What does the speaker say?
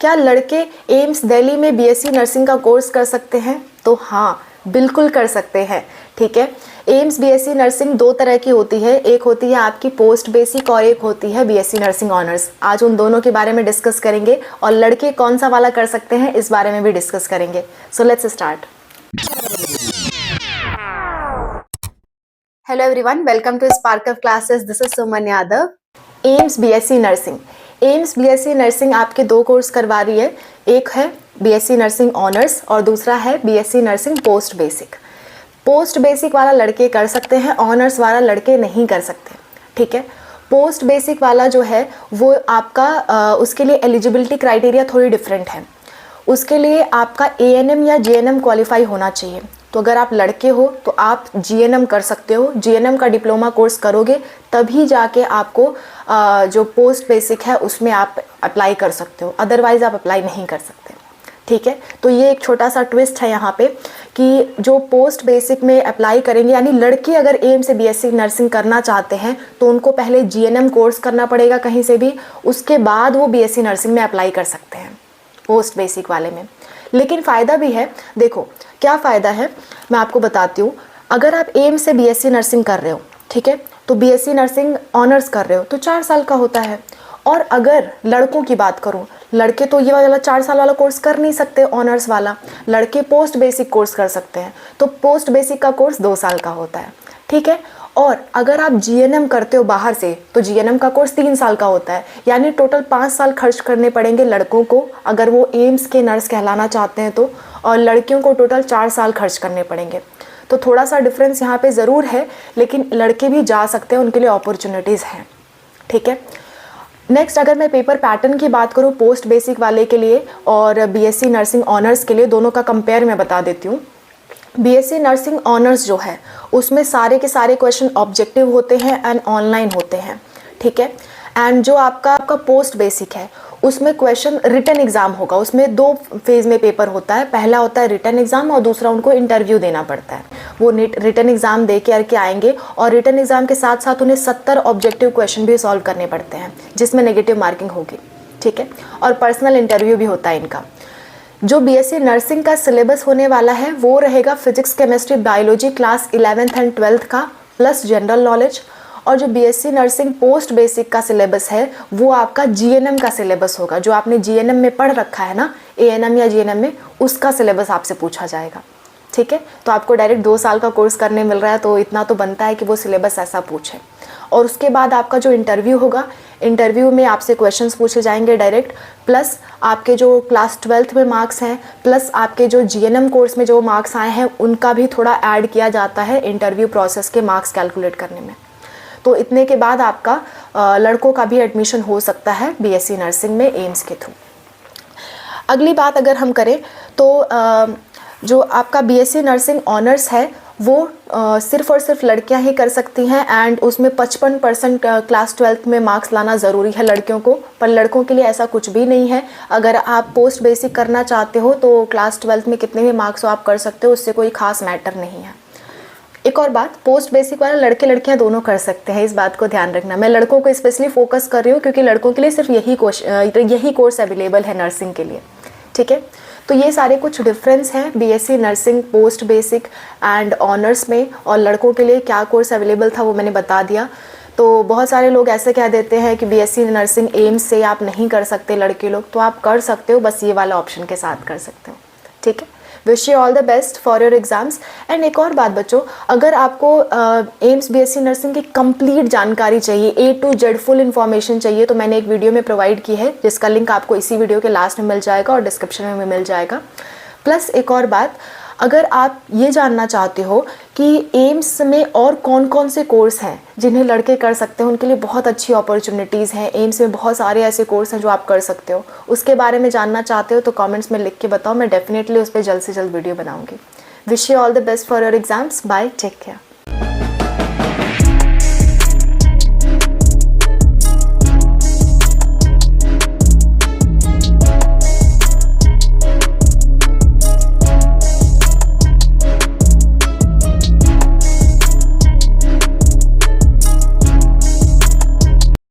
क्या लड़के एम्स दिल्ली में बीएससी नर्सिंग का कोर्स कर सकते हैं? तो हाँ, बिल्कुल कर सकते हैं। ठीक है, एम्स बीएससी नर्सिंग दो तरह की होती है, एक होती है आपकी पोस्ट बेसिक और एक होती है बीएससी नर्सिंग ऑनर्स। आज उन दोनों के बारे में डिस्कस करेंगे और लड़के कौन सा वाला कर सकते हैं इस बारे में भी डिस्कस करेंगे। So let's start. Hello everyone, welcome to Spark of classes. This is Suman Yadav. AIIMS BSc nursing, AIIMS BSc nursing आपके दो कोर्स करवा रही है, एक है बीएससी नर्सिंग ऑनर्स और दूसरा है BSc nursing post basic. Post basic वाला लड़के कर सकते हैं, ऑनर्स वाला लड़के नहीं कर सकते। ठीक है, पोस्ट बेसिक वाला जो है वो आपका उसके लिए एलिजिबिलिटी क्राइटेरिया थोड़ी डिफरेंट है। उसके लिए आपका एएनएम या जीएनएम क्वालिफाई होना चाहिए। तो अगर आप लड़के हो तो आप जीएनएम कर सकते हो, जीएनएम का डिप्लोमा कोर्स करोगे तभी जाके आपको जो पोस्ट बेसिक है उसमें आप अप्लाई कर सकते हो, अदरवाइज आप अप्लाई नहीं कर सकते। ठीक है, तो ये एक छोटा सा ट्विस्ट है यहाँ पे कि जो पोस्ट बेसिक में अप्लाई करेंगे, यानी लड़के अगर एम्स से बीएससी नर्सिंग करना चाहते हैं तो उनको पहले जीएनएम कोर्स करना पड़ेगा कहीं से भी, उसके बाद वो बीएससी नर्सिंग में अप्लाई कर सकते हैं पोस्ट बेसिक वाले में। लेकिन फ़ायदा भी है, देखो क्या फ़ायदा है मैं आपको बताती हूँ। अगर आप एम्स से बीएससी नर्सिंग कर रहे हो, ठीक है, तो बीएससी नर्सिंग ऑनर्स कर रहे हो तो 4 साल का होता है। और अगर लड़कों की बात करूँ, लड़के तो ये वाला 4 साल वाला कोर्स कर नहीं सकते ऑनर्स वाला, लड़के पोस्ट बेसिक कोर्स कर सकते हैं। तो पोस्ट बेसिक का कोर्स 2 साल का होता है। ठीक है, और अगर आप जीएनएम करते हो बाहर से तो जीएनएम का कोर्स 3 साल का होता है, यानी टोटल 5 साल खर्च करने पड़ेंगे लड़कों को अगर वो एम्स के नर्स कहलाना चाहते हैं तो, और लड़कियों को टोटल 4 साल खर्च करने पड़ेंगे। तो थोड़ा सा डिफरेंस यहाँ पे ज़रूर है, लेकिन लड़के भी जा सकते हैं, उनके लिए अपॉर्चुनिटीज़ हैं। ठीक है, नेक्स्ट अगर मैं पेपर पैटर्न की बात करूँ पोस्ट बेसिक वाले के लिए और बीएससी नर्सिंग ऑनर्स के लिए, दोनों का कंपेयर मैं बता देती हूँ। बीएससी नर्सिंग ऑनर्स जो है उसमें सारे के सारे क्वेश्चन ऑब्जेक्टिव होते हैं एंड ऑनलाइन होते हैं। ठीक है, एंड जो आपका पोस्ट बेसिक है उसमें क्वेश्चन रिटन एग्ज़ाम होगा। उसमें 2 फेज़ में पेपर होता है, पहला होता है रिटन एग्ज़ाम और दूसरा उनको इंटरव्यू देना पड़ता है। वो रिटन एग्ज़ाम दे के आएंगे और रिटन एग्ज़ाम के साथ साथ उन्हें 70 ऑब्जेक्टिव क्वेश्चन भी सॉल्व करने पड़ते हैं जिसमें नेगेटिव मार्किंग होगी। ठीक है, और पर्सनल इंटरव्यू भी होता है इनका। जो बीएससी नर्सिंग का सिलेबस होने वाला है वो रहेगा physics chemistry biology class 11th and 12th का प्लस जनरल नॉलेज, और जो बीएससी नर्सिंग पोस्ट बेसिक का सिलेबस है वो आपका जीएनएम का सिलेबस होगा। जो आपने जीएनएम में पढ़ रखा है ना, एएनएम या जीएनएम में, उसका सिलेबस आपसे पूछा जाएगा। ठीक है, तो आपको डायरेक्ट 2 साल का कोर्स करने मिल रहा है तो इतना तो बनता है कि वो सिलेबस ऐसा पूछे। और उसके बाद आपका जो इंटरव्यू होगा, इंटरव्यू में आपसे क्वेश्चंस पूछे जाएंगे डायरेक्ट, प्लस आपके जो क्लास 12th में मार्क्स हैं, प्लस आपके जो जीएनएम कोर्स में जो मार्क्स आए हैं उनका भी थोड़ा ऐड किया जाता है इंटरव्यू प्रोसेस के मार्क्स कैलकुलेट करने में। तो इतने के बाद आपका लड़कों का भी एडमिशन हो सकता है बीएससी नर्सिंग में एम्स के थ्रू। अगली बात अगर हम करें तो जो आपका बीएससी नर्सिंग ऑनर्स है वो सिर्फ़ और सिर्फ लड़कियां ही कर सकती हैं, एंड उसमें 55% क्लास 12th में मार्क्स लाना ज़रूरी है लड़कियों को। पर लड़कों के लिए ऐसा कुछ भी नहीं है। अगर आप पोस्ट बेसिक करना चाहते हो तो क्लास 12th में कितने भी मार्क्स हो आप कर सकते हो, उससे कोई खास मैटर नहीं है। एक और बात, पोस्ट बेसिक वाला लड़के लड़कियां दोनों कर सकते हैं, इस बात को ध्यान रखना। मैं लड़कों को स्पेशली फोकस कर रही हूँ क्योंकि लड़कों के लिए सिर्फ यही कोर्स अवेलेबल है नर्सिंग के लिए। ठीक है, तो ये सारे कुछ डिफरेंस हैं BSc nursing post basic and honours में, और लड़कों के लिए क्या कोर्स अवेलेबल था वो मैंने बता दिया। तो बहुत सारे लोग ऐसे कह देते हैं कि बीएससी नर्सिंग एम्स से आप नहीं कर सकते लड़के लोग, तो आप कर सकते हो, बस ये वाला ऑप्शन के साथ कर सकते हो। ठीक है, wish you all the best for your exams. And एक और बात बच्चों, अगर आपको एम्स बीएससी नर्सिंग की कंप्लीट जानकारी चाहिए, A to Z full information चाहिए, तो मैंने एक वीडियो में प्रोवाइड की है जिसका लिंक आपको इसी वीडियो के लास्ट में मिल जाएगा और डिस्क्रिप्शन में मिल जाएगा। प्लस एक और बात, अगर आप ये जानना चाहते हो कि एम्स में और कौन कौन से कोर्स हैं जिन्हें लड़के कर सकते हैं, उनके लिए बहुत अच्छी अपॉर्चुनिटीज़ हैं। एम्स में बहुत सारे ऐसे कोर्स हैं जो आप कर सकते हो, उसके बारे में जानना चाहते हो तो कमेंट्स में लिख के बताओ, मैं डेफिनेटली उस पर जल्द से जल्द वीडियो बनाऊंगी। Wish you all the best for your exams. Bye, take care.